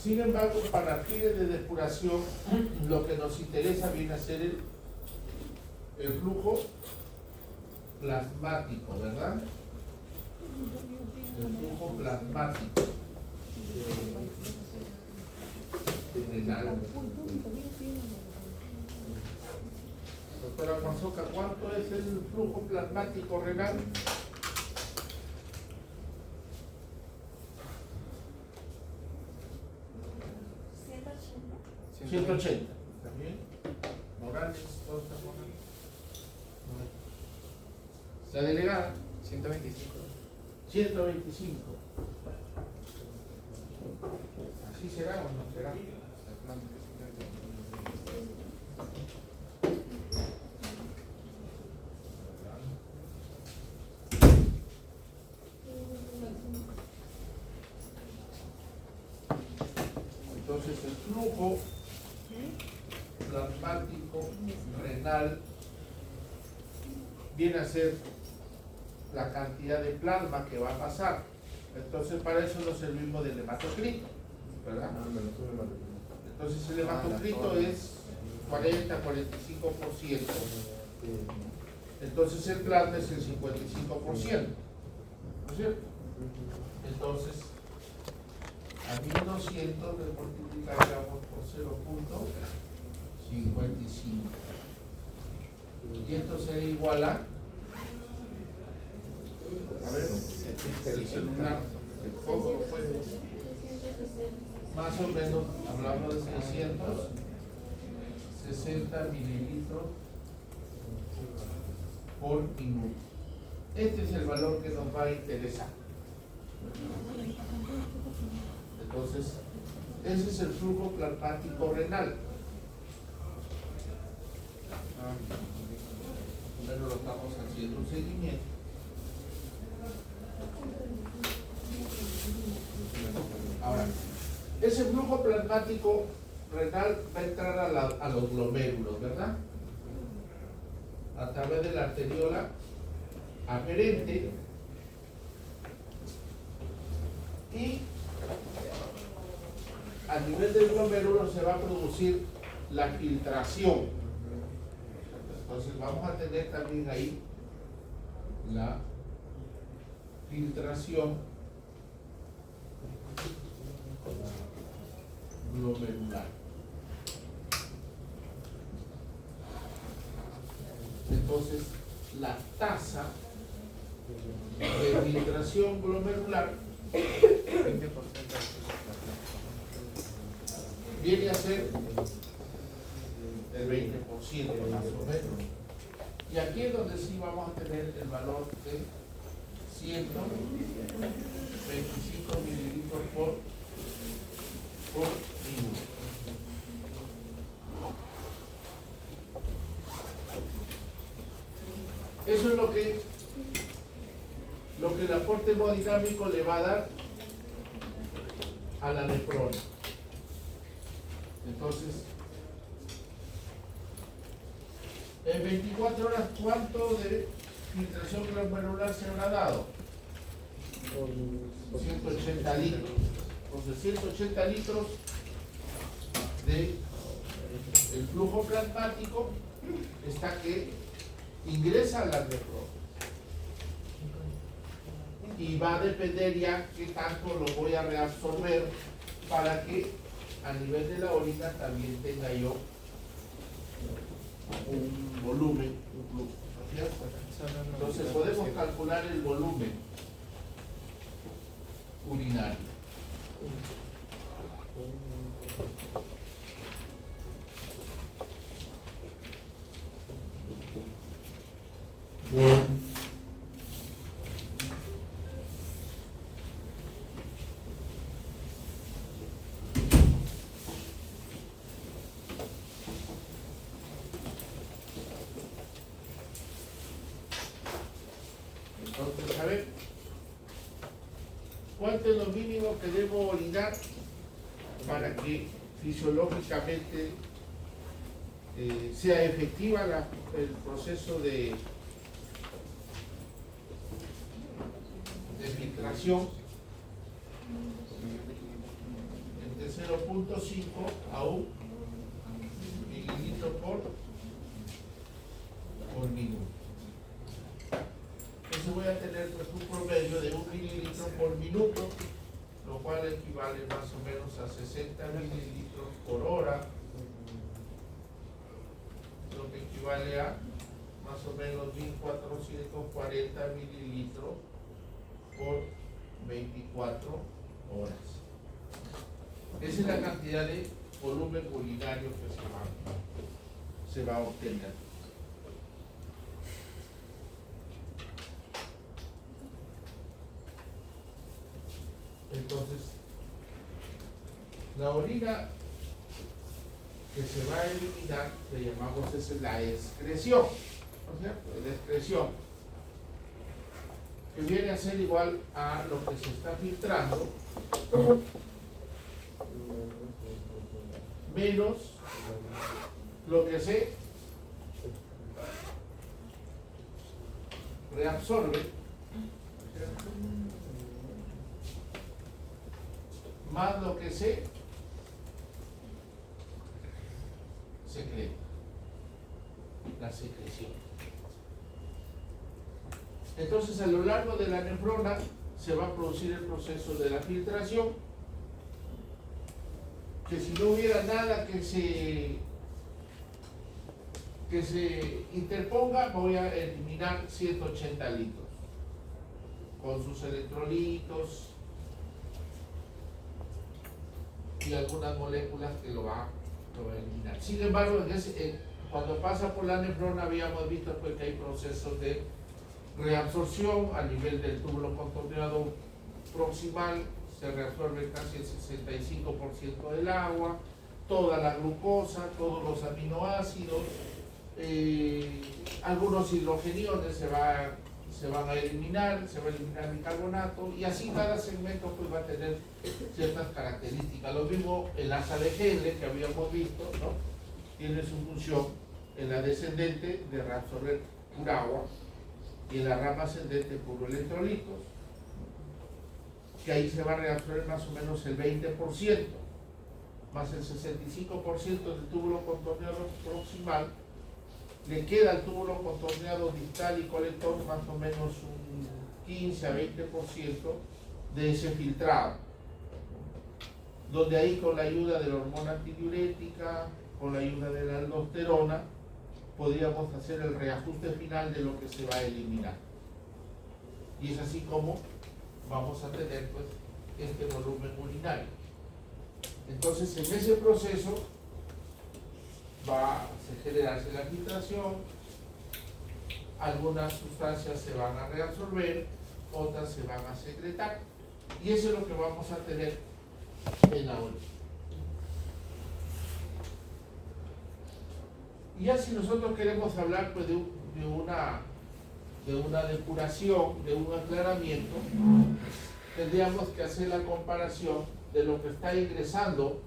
Sin embargo, para fines de depuración, lo que nos interesa viene a ser el flujo plasmático, ¿verdad? El flujo plasmático renal. Doctora Mazoca, ¿cuánto es el flujo plasmático renal? 180. ¿También? Morales, todos están Morales. La delegada. 125. 125. ¿Así será o no será? Entonces el flujo plasmático renal viene a ser la cantidad de plasma que va a pasar. Entonces para eso nos servimos del hematocrito, ¿verdad? Entonces el hematocrito es 40-45%. Entonces el plasma es el 55%. ¿No es cierto? Entonces a 1200 le multiplicaríamos por 0.55. Y esto sería igual a ver, el celular, el foco, pues, más o menos hablamos de 660 mililitros por minuto. Este es el valor que nos va a interesar. Entonces, ese es el flujo plasmático renal. Pero lo estamos haciendo un seguimiento. Ahora, ese flujo plasmático renal va a entrar a los glomérulos, ¿verdad? A través de la arteriola aferente y a nivel del glomérulo se va a producir la filtración. Entonces vamos a tener también ahí la filtración glomerular. Entonces la tasa de filtración glomerular viene a ser el 20% más o menos. Y aquí es donde sí vamos a tener el valor de 125 mililitros por minuto. Eso es lo que el aporte hemodinámico le va a dar a la nefrona. Entonces, en 24 horas, ¿cuánto de filtración glomerular se habrá dado? 180 litros. Entonces, 180 litros de el flujo plasmático está que ingresa a las nefronas. Y va a depender ya qué tanto lo voy a reabsorber para que a nivel de la orina también tenga yo un volumen, un flujo, ¿no es cierto? Entonces podemos calcular el volumen urinario. Entonces, a ver, ¿cuánto es lo mínimo que debo orinar para que fisiológicamente sea efectiva el proceso de filtración? Entre 0.5 a 1 mililitro por minuto. Entonces voy a tener pues un promedio de 1 mililitro por minuto, lo cual equivale más o menos a 60 mililitros por hora, lo que equivale a más o menos 1440 mililitros por 24 horas. Esa es la cantidad de volumen urinario que se va a obtener. Entonces, la orina que se va a eliminar, le llamamos es la excreción, ¿no es cierto? La excreción, que viene a ser igual a lo que se está filtrando, menos lo que se reabsorbe, más lo que se secreta, la secreción. Entonces, a lo largo de la nefrona se va a producir el proceso de la filtración, que si no hubiera nada que se interponga, voy a eliminar 180 litros con sus electrolitos y algunas moléculas que lo va a eliminar. Sin embargo, cuando pasa por la nefrona habíamos visto pues, que hay procesos de reabsorción a nivel del túbulo contorneado proximal, se reabsorbe casi el 65% del agua, toda la glucosa, todos los aminoácidos, algunos hidrogeniones se van a eliminar, se va a eliminar bicarbonato, y así cada segmento pues, va a tener ciertas características. Lo mismo el asa de Henle que habíamos visto, ¿no? Tiene su función en la descendente de reabsorber pura agua y en la rama ascendente puro electrolitos, que ahí se va a reabsorber más o menos el 20%, más el 65% del túbulo contorneado proximal. Le queda al túbulo contorneado distal y colector más o menos un 15 a 20% de ese filtrado, donde ahí con la ayuda de la hormona antidiurética, con la ayuda de la aldosterona, podríamos hacer el reajuste final de lo que se va a eliminar. Y es así como vamos a tener pues, este volumen urinario. Entonces, en ese proceso va a generarse la filtración, algunas sustancias se van a reabsorber, otras se van a secretar, y eso es lo que vamos a tener en la orina. Y ya si nosotros queremos hablar pues, de una depuración, de un aclaramiento, tendríamos que hacer la comparación de lo que está ingresando,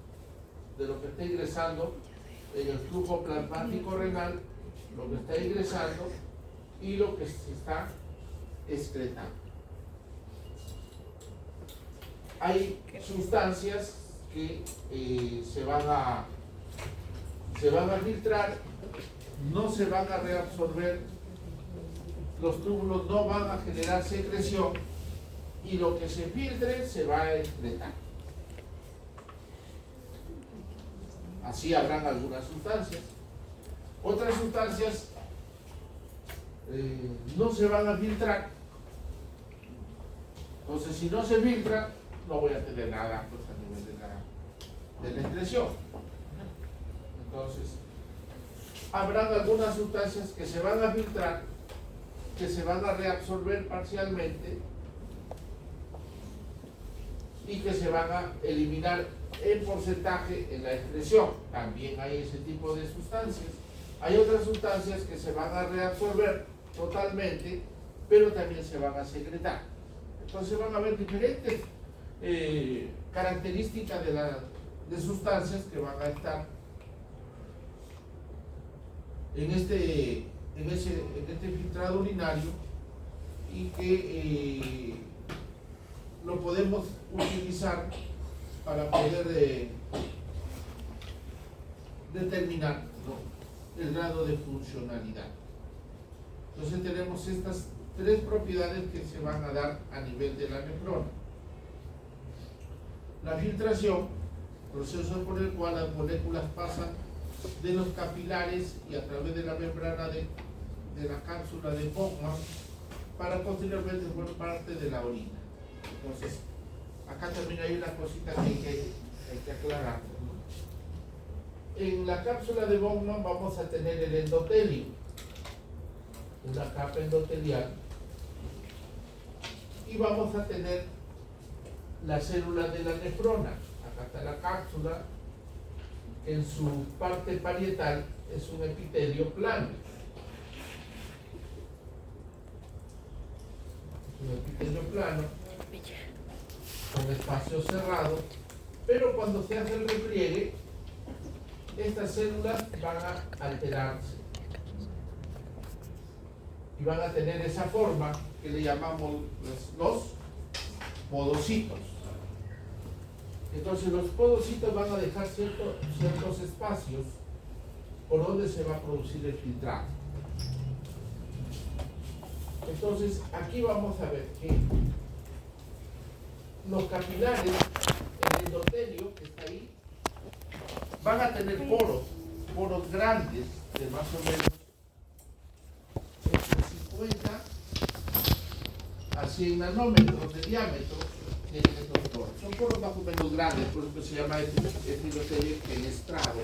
en el flujo plasmático renal, lo que está ingresando y lo que se está excretando. Hay sustancias que se van a filtrar, no se van a reabsorber, los túbulos no van a generar secreción y lo que se filtre se va a excretar. Así habrán algunas sustancias. Otras sustancias no se van a filtrar. Entonces, si no se filtra, no voy a tener nada pues, a nivel de la excreción. Entonces, habrán algunas sustancias que se van a filtrar, que se van a reabsorber parcialmente y que se van a eliminar en porcentaje en la excreción. También hay ese tipo de sustancias. Hay otras sustancias que se van a reabsorber totalmente, pero también se van a secretar. Entonces van a haber diferentes características de sustancias que van a estar en este filtrado urinario y que lo podemos utilizar para poder determinar, ¿no?, el grado de funcionalidad. Entonces tenemos estas tres propiedades que se van a dar a nivel de la nefrona. La filtración, proceso por el cual las moléculas pasan de los capilares y a través de la membrana de la cápsula de Bowman para posteriormente formar parte de la orina. Entonces, acá también hay una cosita que hay que aclarar. En la cápsula de Bowman vamos a tener el endotelio, una capa endotelial, y vamos a tener las células de la nefrona. Acá está la cápsula, en su parte parietal es un epitelio plano. Es un epitelio plano, con espacio cerrado, pero cuando se hace el repliegue, estas células van a alterarse y van a tener esa forma que le llamamos los podocitos. Entonces los podocitos van a dejar ciertos espacios por donde se va a producir el filtrado. Entonces aquí vamos a ver que los capilares, el endotelio que está ahí, van a tener poros grandes de más o menos entre 50 a 100 nanómetros de diámetro en el endotelio. Son poros más o menos grandes, por eso se llama este endotelio fenestrado.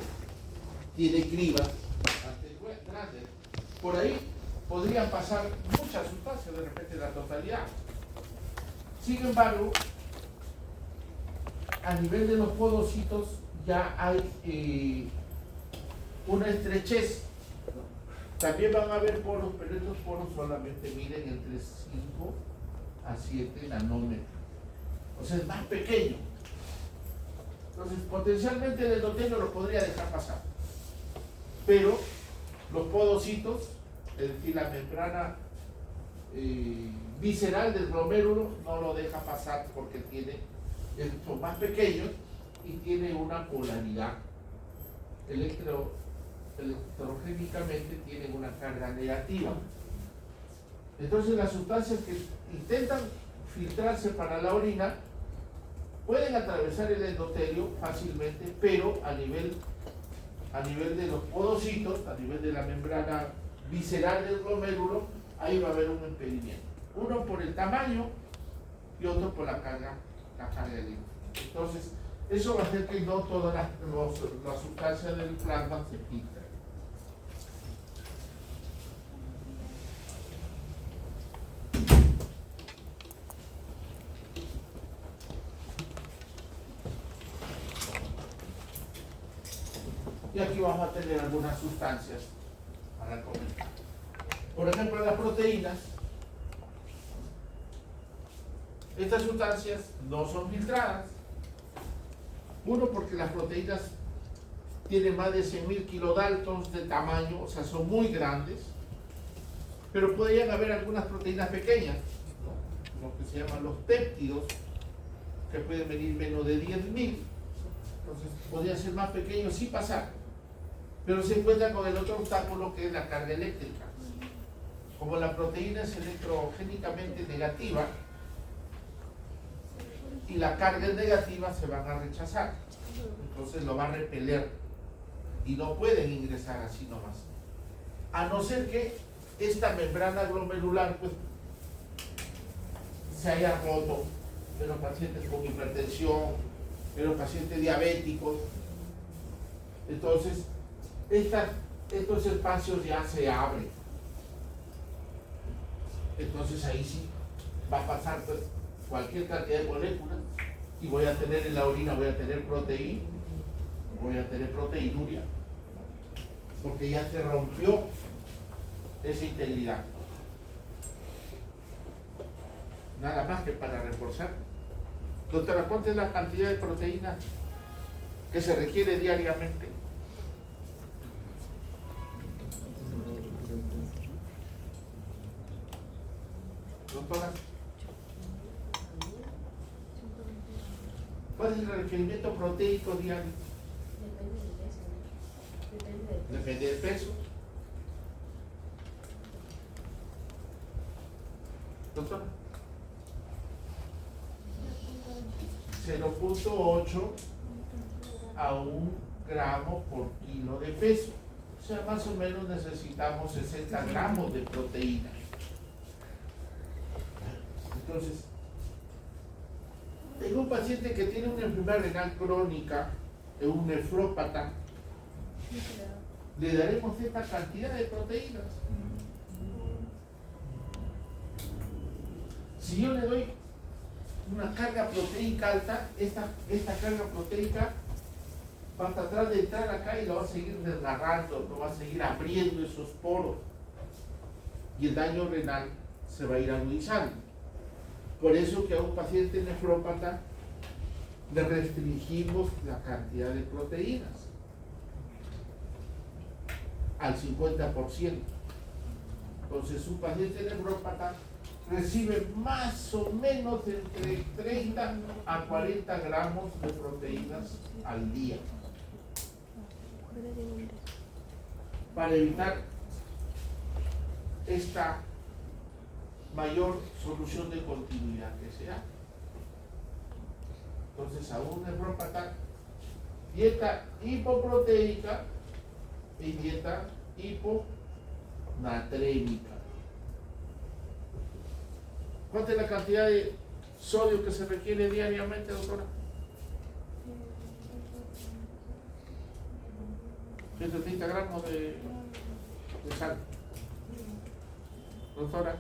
Tiene cribas bastante grandes. Por ahí podrían pasar muchas sustancias, de repente la totalidad. Sin embargo, a nivel de los podocitos ya hay una estrechez. También van a haber poros, pero estos poros solamente miden entre 5 a 7 nanómetros. O sea, es más pequeño. Entonces, potencialmente el endotelio lo podría dejar pasar. Pero los podocitos, es decir, la membrana visceral del glomérulo, no lo deja pasar porque son más pequeños y tiene una polaridad. Electrogénicamente tienen una carga negativa. Entonces las sustancias que intentan filtrarse para la orina pueden atravesar el endotelio fácilmente, pero a nivel de los podocitos, a nivel de la membrana visceral del glomérulo, ahí va a haber un impedimento. Uno por el tamaño y otro por la carga eléctrica. Entonces, eso va a hacer que no todas las sustancias del plasma se filtren. Y aquí vamos a tener algunas sustancias para comentar. Por ejemplo, las proteínas. Estas sustancias no son filtradas. Uno, porque las proteínas tienen más de 100.000 kilodaltons de tamaño, o sea, son muy grandes. Pero podrían haber algunas proteínas pequeñas, ¿no?, lo que se llaman los péptidos, que pueden venir menos de 10.000. Entonces, podrían ser más pequeños sin pasar. Pero se encuentra con el otro obstáculo, que es la carga eléctrica. Como la proteína es electrogénicamente negativa y la carga es negativa, se van a rechazar. Entonces lo va a repeler y no pueden ingresar así nomás. A no ser que esta membrana glomerular pues se haya roto en los pacientes con hipertensión, en los pacientes diabéticos. Entonces, estos espacios ya se abren. Entonces ahí sí va a pasar pues cualquier cantidad de moléculas y voy a tener en la orina, voy a tener proteína, voy a tener proteinuria, porque ya se rompió esa integridad. Nada más que para reforzar. Doctora, ¿cuánta es la cantidad de proteínas que se requiere diariamente? Doctora. ¿Cuál es el requerimiento proteico diario? Depende del peso. Doctora. 0.8 a 1 gramo por kilo de peso. O sea, más o menos necesitamos 60 gramos de proteína. Entonces, tengo un paciente que tiene una enfermedad renal crónica, un nefrópata, le daremos esta cantidad de proteínas. Si yo le doy una carga proteica alta, esta carga proteica va a tratar de entrar acá y lo va a seguir desgarrando, lo va a seguir abriendo esos poros y el daño renal se va a ir agudizando. Por eso que a un paciente nefrópata le restringimos la cantidad de proteínas al 50%. Entonces un paciente nefrópata recibe más o menos entre 30 a 40 gramos de proteínas al día. Para evitar esta mayor solución de continuidad que se da. Entonces a un nefrópata, dieta hipoproteica y dieta hiponatrémica. ¿Cuánta es la cantidad de sodio que se requiere diariamente, doctora? 130 gramos de sal. Doctora.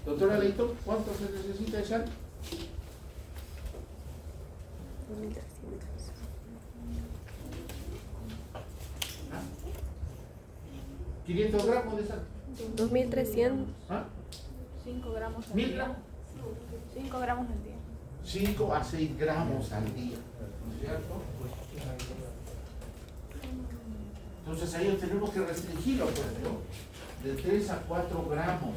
Doctora Leito, ¿cuánto se necesita de sal? 500 gramos de sal. 2300. ¿Ah? 5 gramos al 1000 día. gramos. 5 gramos al día. 5 a 6 gramos al día. ¿Cierto? Entonces ahí tenemos que restringirlo, pues, ¿no? De 3 a 4 gramos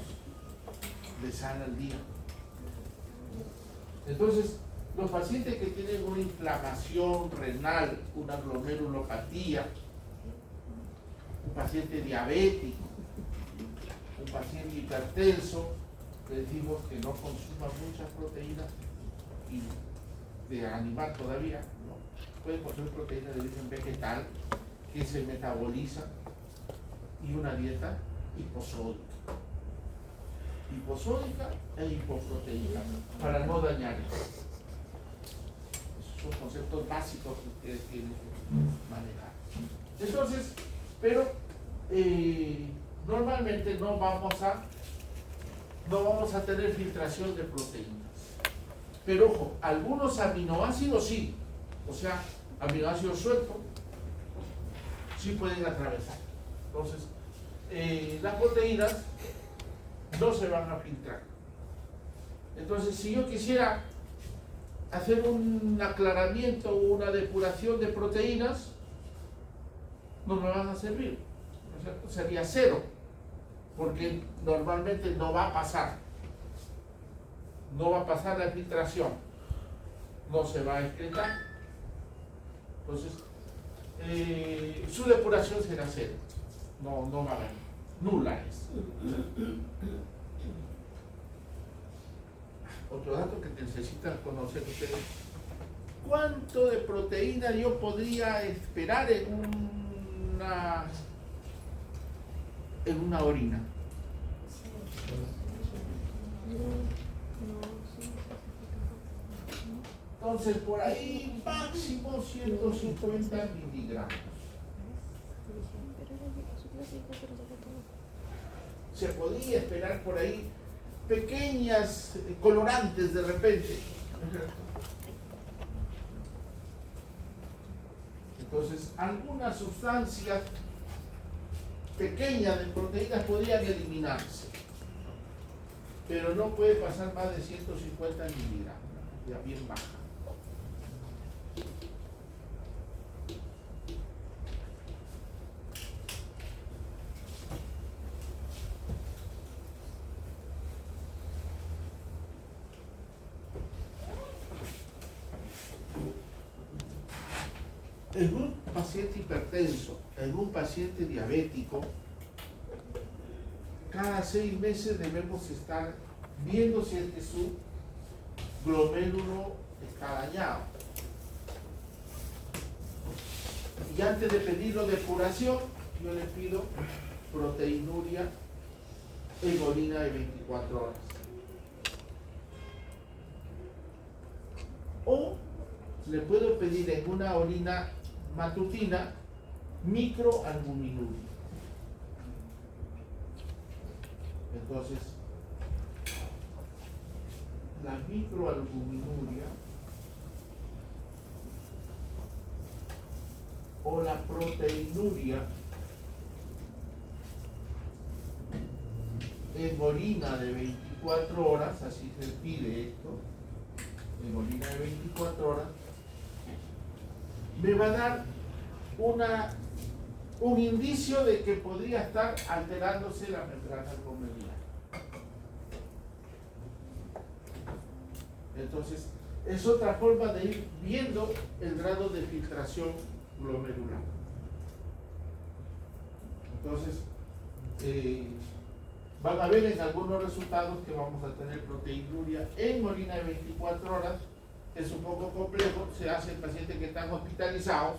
de sal al día. Entonces, los pacientes que tienen una inflamación renal, una glomerulopatía, un paciente diabético, un paciente hipertenso, le decimos que no consuma muchas proteínas y de animal todavía, ¿no? Pueden consumir proteínas de origen vegetal que se metabolizan y una dieta hiposódica. Hiposódica e hipoproteica para no dañar eso. Esos son conceptos básicos que ustedes tienen que manejar. Entonces, pero normalmente no vamos a tener filtración de proteínas. Pero ojo, algunos aminoácidos sí, o sea, aminoácidos sueltos, sí pueden atravesar. Entonces, las proteínas no se van a filtrar. Entonces, si yo quisiera hacer un aclaramiento o una depuración de proteínas, no me van a servir. O sea, sería cero, porque normalmente no va a pasar. No va a pasar la filtración. No se va a excretar. Entonces, su depuración será cero. No va a haber. Nula es. Otro dato que necesitan conocer ustedes. ¿Cuánto de proteína yo podría esperar en una orina? Entonces, por ahí máximo 150 miligramos. Se podía esperar por ahí pequeñas colorantes de repente. Entonces, algunas sustancias pequeñas de proteínas podrían eliminarse, pero no puede pasar más de 150 miligramos, ya bien baja. En un paciente hipertenso, en un paciente diabético, cada 6 meses debemos estar viendo si es que su glomérulo está dañado. Y antes de pedirlo depuración, yo le pido proteinuria en orina de 24 horas. O le puedo pedir en una orina matutina microalbuminuria. Entonces, la microalbuminuria o la proteinuria en orina de 24 horas, así se pide esto, en orina de 24 horas, me va a dar un indicio de que podría estar alterándose la membrana glomerular. Entonces, es otra forma de ir viendo el grado de filtración glomerular. Entonces, van a ver en algunos resultados que vamos a tener proteinuria en orina de 24 horas. Es un poco complejo, se hace en pacientes que están hospitalizados,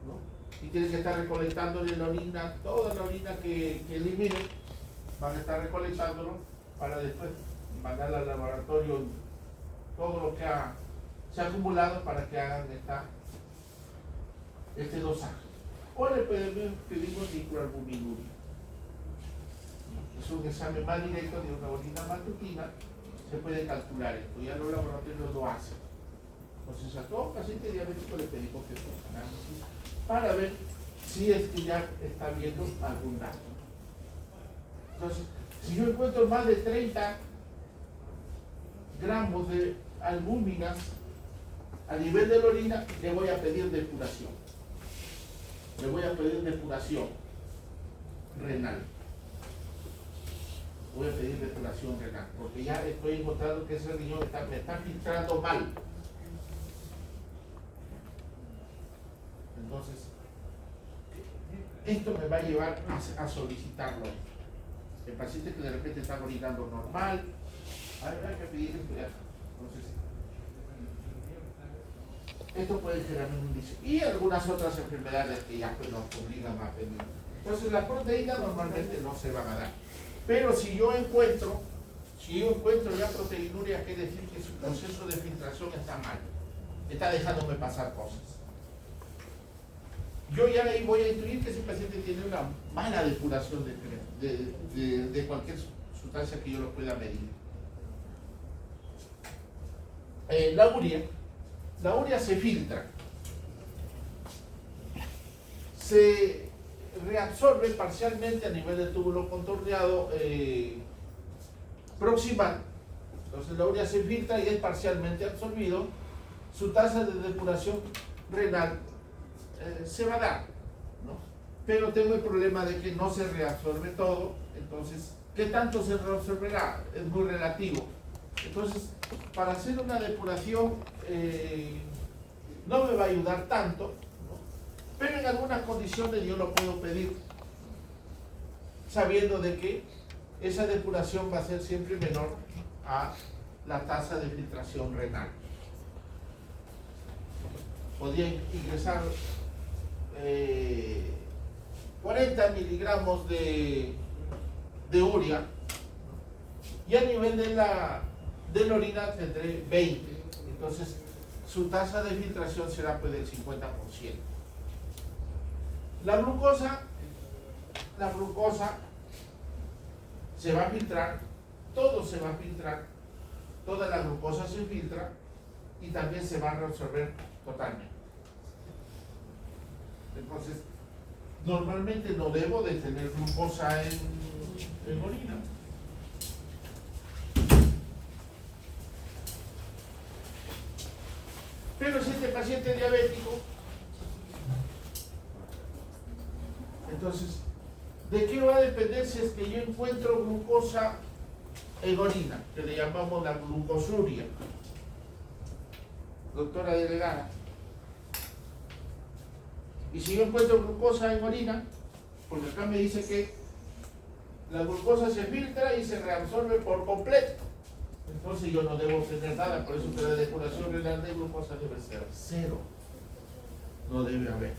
¿no? Y tienen que estar recolectándole la orina, toda la orina que eliminen, van a estar recolectándolo para después mandarla al laboratorio todo lo que se ha acumulado para que hagan este dosaje. O le pedimos microalbuminuria. Es un examen más directo de una orina matutina, se puede calcular esto, ya los laboratorios lo hacen. Entonces a todo paciente diabético le pedimos que se haga análisis para ver si es que ya está viendo algún daño. Entonces, si yo encuentro más de 30 gramos de albúminas a nivel de la orina, le voy a pedir depuración. Le voy a pedir depuración renal. Voy a pedir depuración renal, porque ya estoy encontrando que ese riñón me está filtrando mal. Entonces, esto me va a llevar a solicitarlo. El paciente que de repente está orinando normal, hay que pedir esto ya. Entonces, esto puede generar un índice. Y algunas otras enfermedades que ya pues, nos obligan a pedir. Entonces, las proteínas normalmente no se van a dar. Pero si yo encuentro ya proteinuria, quiere decir que su proceso de filtración está mal. Está dejándome pasar cosas. Yo ya ahí voy a intuir que ese paciente tiene una mala depuración de cualquier sustancia que yo lo pueda medir. La urea se filtra, se reabsorbe parcialmente a nivel del túbulo contorneado proximal. Entonces la urea se filtra y es parcialmente absorbido. Su tasa de depuración renal se va a dar, ¿no? Pero tengo el problema de que no se reabsorbe todo. Entonces, ¿qué tanto se reabsorberá? Es muy relativo. Entonces, para hacer una depuración no me va a ayudar tanto, ¿no? Pero en algunas condiciones yo lo puedo pedir, sabiendo de que esa depuración va a ser siempre menor a la tasa de filtración renal. Podría ingresar 40 miligramos de urea, y a nivel de la orina tendré 20. Entonces su tasa de filtración será pues del 50%. La glucosa se va a filtrar, todo se va a filtrar, toda la glucosa se filtra y también se va a reabsorber totalmente. Entonces, normalmente no debo de tener glucosa en orina. Pero si este paciente es diabético, entonces, ¿de qué va a depender si es que yo encuentro glucosa en orina? Que le llamamos la glucosuria. Doctora delegada. Y si yo encuentro glucosa en orina, porque acá me dice que la glucosa se filtra y se reabsorbe por completo, entonces yo no debo tener nada, por eso que la depuración renal de glucosa debe ser 0. No debe haber.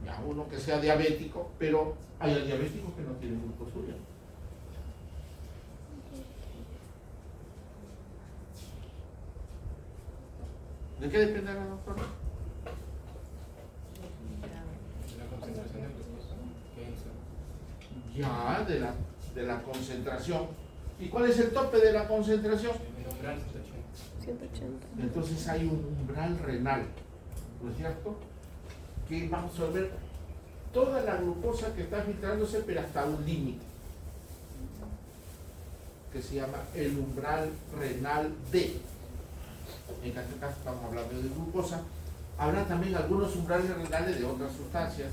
Ya uno que sea diabético, pero hay diabéticos que no tienen glucosuria. ¿De qué depende la doctora? La concentración de glucosa que Ya, de la concentración. ¿Y cuál es el tope de la concentración? el umbral 180. 180. Entonces hay un umbral renal, ¿no es cierto? Que va a absorber toda la glucosa que está filtrándose, pero hasta un límite, que se llama el umbral renal D. En este caso estamos hablando de glucosa. Habrá también algunos umbrales renales de otras sustancias.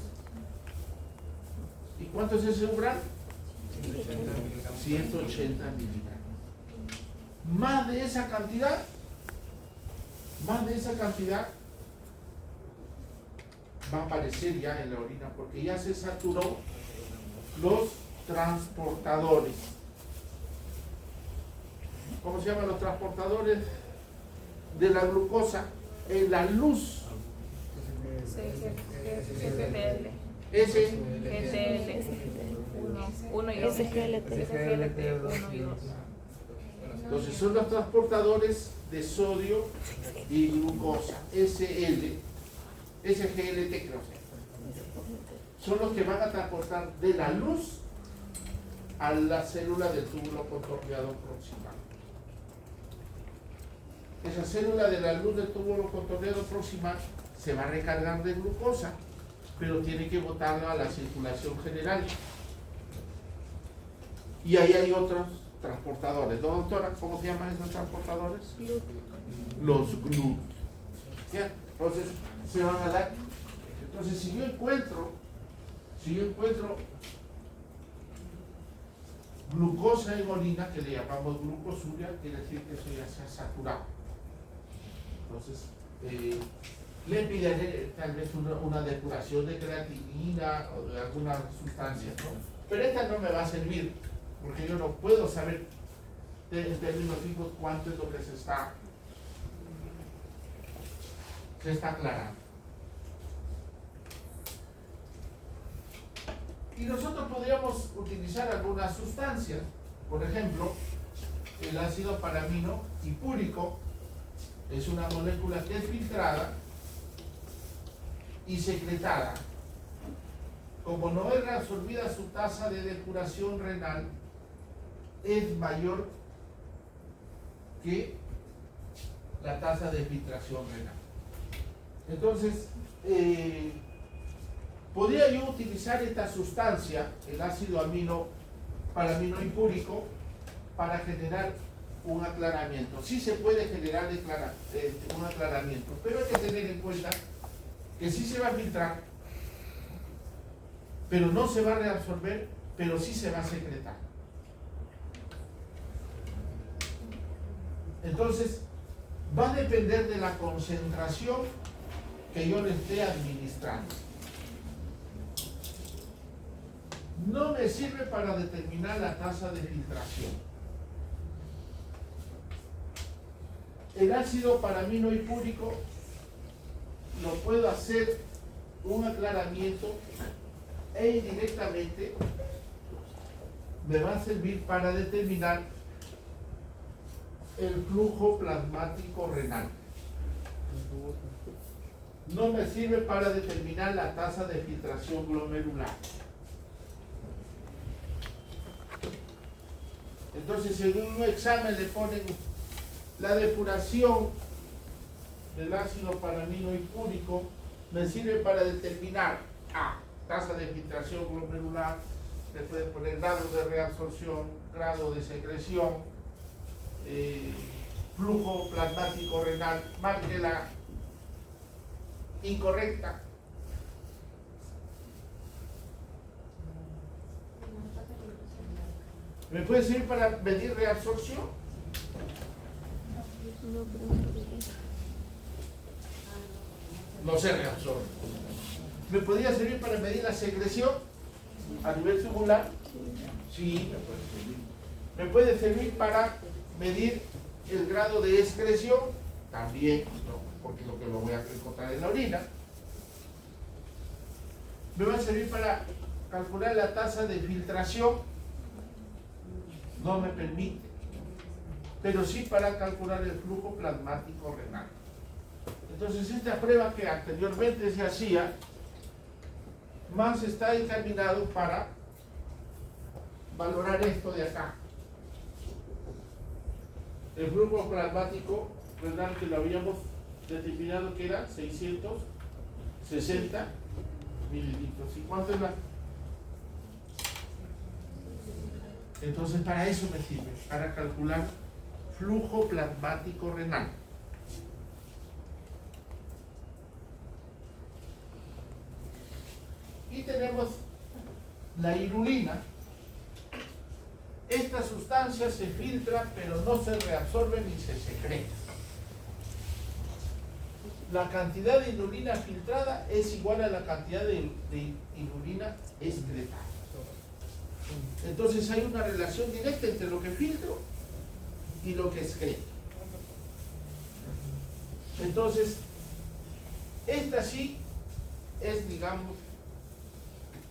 ¿Y cuánto es ese umbral? 180 miligramos. 180 miligramos. Más de esa cantidad va a aparecer ya en la orina, porque ya se saturó los transportadores. ¿Cómo se llaman los transportadores de la glucosa? En la luz. SGTL. Ese GTL. 1 y 2. SGLT. SGLT 1 y 2. Entonces son los transportadores de sodio y glucosa, SGLT creo que son los que van a transportar de la luz a la célula del túbulo contorneado proximal. Esa célula de la luz del túbulo contorneado proximal se va a recargar de glucosa, pero tiene que botarla a la circulación general. Y ahí hay otros transportadores. ¿No, doctora? ¿Cómo se llaman esos transportadores? Los GLUT. ¿Ya? Entonces, se van a dar. Entonces, si yo encuentro glucosa en orina, que le llamamos glucosuria, quiere decir que eso ya se ha saturado. Entonces, le pidaré tal vez una depuración de creatinina o de alguna sustancia, ¿no? Pero esta no me va a servir, porque yo no puedo saber en términos fijos cuánto es lo que se está aclarando. Y nosotros podríamos utilizar algunas sustancias, por ejemplo, el ácido paramino hipúrico es una molécula que es filtrada y secretada. Como no es reabsorbida, su tasa de depuración renal es mayor que la tasa de filtración renal. Entonces, podría yo utilizar esta sustancia, el ácido paramino hipúrico, para generar un aclaramiento. Sí se puede generar un aclaramiento, pero hay que tener en cuenta que sí se va a filtrar, pero no se va a reabsorber, pero sí se va a secretar. Entonces, va a depender de la concentración que yo le esté administrando. No me sirve para determinar la tasa de filtración. El ácido paramino hipúrico lo puedo hacer un aclaramiento e indirectamente me va a servir para determinar el flujo plasmático renal. No me sirve para determinar la tasa de filtración glomerular. Entonces, en un examen le ponen la depuración del ácido paramino hipúrico, me sirve para determinar tasa de filtración glomerular, le pueden poner grado de reabsorción, grado de secreción, flujo plasmático renal, márquela incorrecta. ¿Me puede servir para medir reabsorción? No, pero no lo diré. No se reabsorbe. ¿Me podría servir para medir la secreción a nivel tubular? Sí, me puede servir. ¿Me puede servir para medir el grado de excreción? También, no, porque es lo que lo voy a encontrar en la orina. ¿Me va a servir para calcular la tasa de filtración? No me permite, pero sí para calcular el flujo plasmático renal. Entonces, esta prueba que anteriormente se hacía, más está encaminado para valorar esto de acá. El flujo plasmático renal, que lo habíamos determinado que era 660 mililitros. ¿Y cuánto es la? Entonces, para eso me sirve, para calcular flujo plasmático renal. Y tenemos la irulina. Esta sustancia se filtra, pero no se reabsorbe ni se secreta. La cantidad de irulina filtrada es igual a la cantidad de irulina excretada. Entonces hay una relación directa entre lo que filtro y lo que excreto. Entonces, esta sí es, digamos,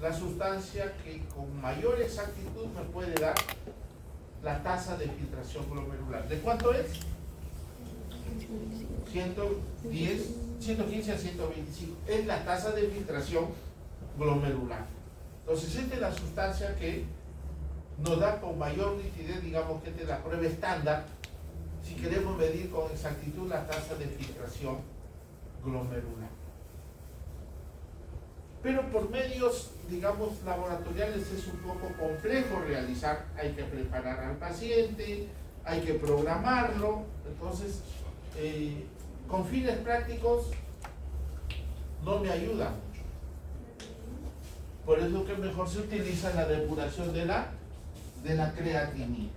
la sustancia que con mayor exactitud me puede dar la tasa de filtración glomerular. ¿De cuánto es? 110, 115 a 125. Es la tasa de filtración glomerular. Entonces, esta es la sustancia que nos da con mayor nitidez, digamos que esta es la prueba estándar, si queremos medir con exactitud la tasa de filtración glomerular. Pero por medios, digamos, laboratoriales es un poco complejo realizar, hay que preparar al paciente, hay que programarlo, entonces, con fines prácticos no me ayuda mucho. Por eso que mejor se utiliza la depuración de la creatinina.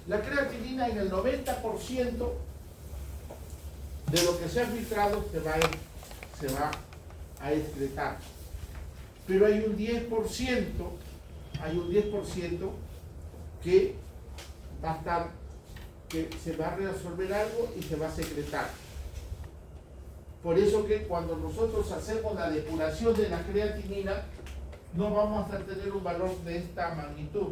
La creatinina en el 90% de lo que se ha filtrado se va a excretar. Pero hay un 10% que va a estar, que se va a reabsorber algo y se va a secretar. Por eso que cuando nosotros hacemos la depuración de la creatinina, no vamos a tener un valor de esta magnitud,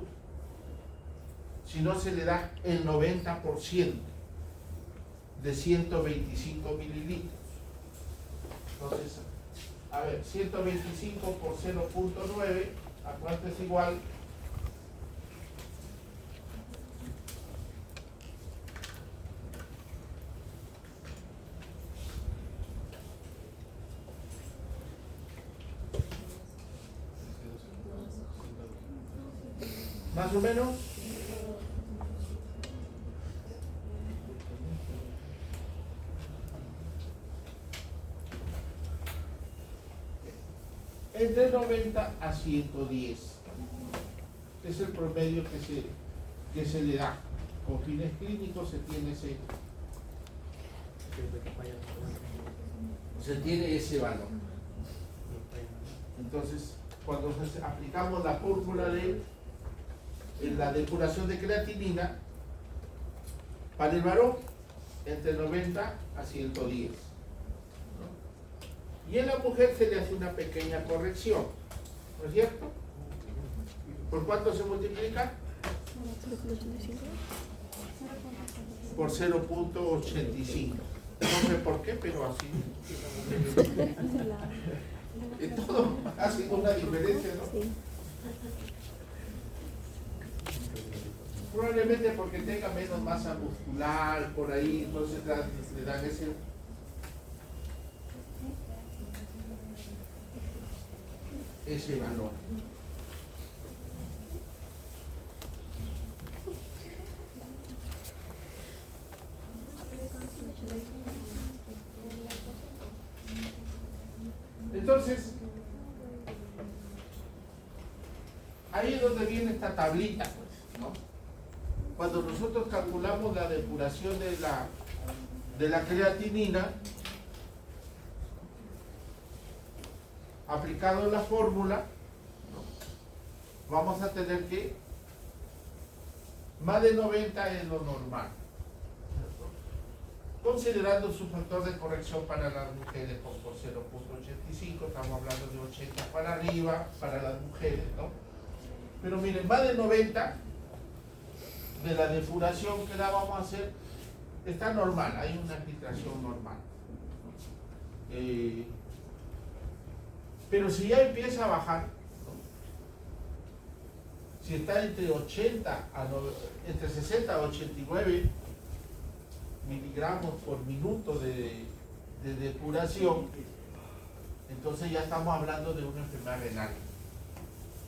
sino se le da el 90% de 125 mililitros. Entonces, a ver, 125 por 0.9, ¿a cuánto es igual? Más o menos. Entre 90 a 110. Es el promedio que se le da. Con fines clínicos se tiene ese valor. Entonces, cuando aplicamos la fórmula en la depuración de creatinina, para el varón, entre 90 a 110. Y en la mujer se le hace una pequeña corrección, ¿no es cierto? ¿Por cuánto se multiplica? Por 0.85. No sé por qué, pero así. En todo hace una diferencia, ¿no? Probablemente porque tenga menos masa muscular por ahí, entonces le dan ese valor. Entonces, ahí es donde viene esta tablita, pues, ¿no? Cuando nosotros calculamos la depuración de la creatinina, aplicado la fórmula, ¿no? Vamos a tener que más de 90 es lo normal, ¿cierto? Considerando su factor de corrección para las mujeres por 0.85, estamos hablando de 80 para arriba para las mujeres, ¿no? Pero miren, más de 90 de la depuración que la vamos a hacer está normal, hay una filtración normal. Pero si ya empieza a bajar, ¿no? Si está entre 60 a 89 miligramos por minuto de depuración, entonces ya estamos hablando de una enfermedad renal,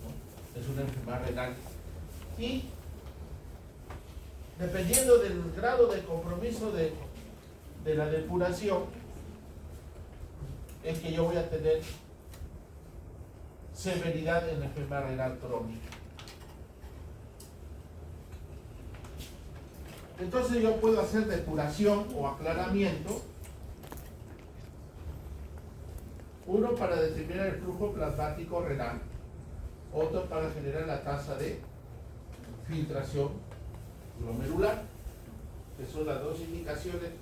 ¿no? Es una enfermedad renal. Y dependiendo del grado de compromiso de la depuración, es que yo voy a tener severidad en la enfermedad renal crónica. Entonces yo puedo hacer depuración o aclaramiento, uno para determinar el flujo plasmático renal, otro para generar la tasa de filtración glomerular, que son las dos indicaciones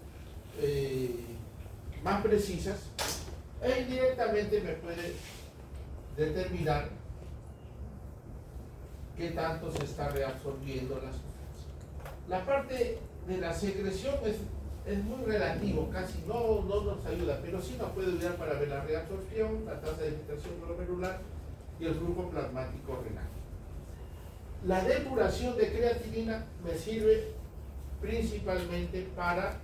más precisas, e indirectamente me puede determinar qué tanto se está reabsorbiendo la sustancia. La parte de la secreción es muy relativo, casi no nos ayuda, pero sí nos puede ayudar para ver la reabsorción, la tasa de filtración glomerular y el flujo plasmático renal. La depuración de creatinina me sirve principalmente para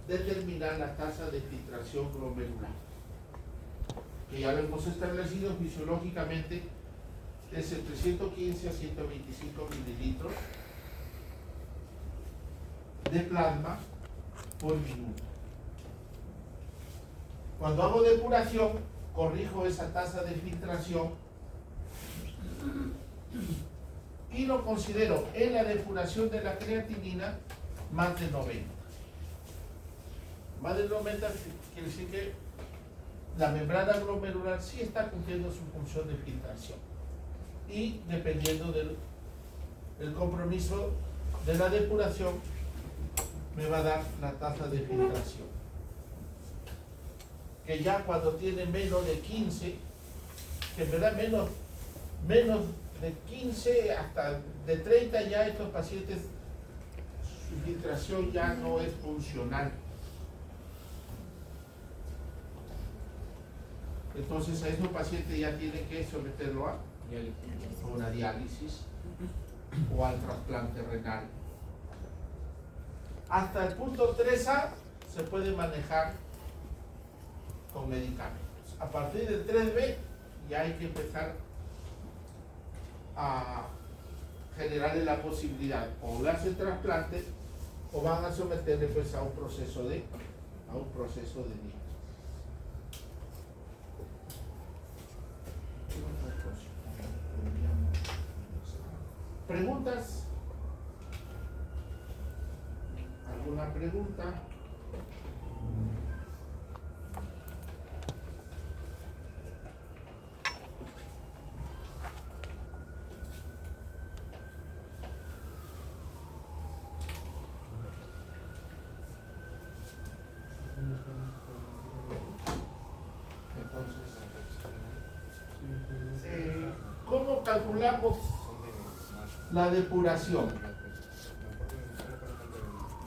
determinar la tasa de filtración glomerular, que ya lo hemos establecido fisiológicamente, es entre 115 a 125 mililitros de plasma por minuto. Cuando hago depuración, corrijo esa tasa de filtración y lo considero en la depuración de la creatinina más de 90. Más de 90 quiere decir que la membrana glomerular sí está cumpliendo su función de filtración. Y dependiendo del compromiso de la depuración, me va a dar la tasa de filtración. Que ya cuando tiene menos de 15, que en verdad menos de 15 hasta de 30, ya estos pacientes, su filtración ya no es funcional. Entonces a estos pacientes ya tienen que someterlo a una diálisis o al trasplante renal. Hasta el punto 3A se puede manejar con medicamentos. A partir del 3B ya hay que empezar a generarle la posibilidad o le hacen trasplante o van a someterle pues a un proceso de diálisis. ¿Preguntas? ¿Alguna pregunta? Entonces, ¿cómo calculamos la depuración?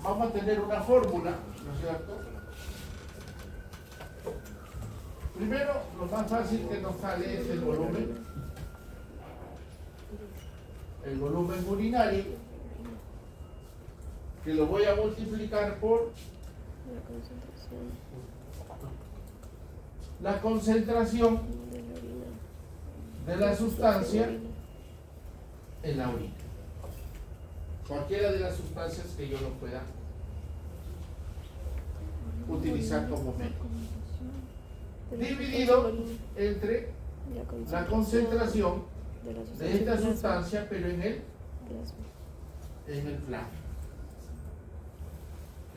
Vamos a tener una fórmula, ¿no es cierto? Primero, lo más fácil que nos sale es el volumen urinario, que lo voy a multiplicar por la concentración de la sustancia en la orina. Cualquiera de las sustancias que yo lo pueda utilizar como método. dividido entre la concentración de esta sustancia, pero en el plasma.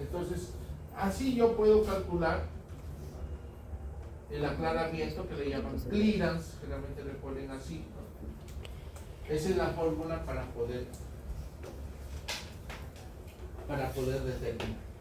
Entonces, así yo puedo calcular el aclaramiento que le llaman clearance, generalmente le ponen así, ¿no? Esa es la fórmula para poder determinar.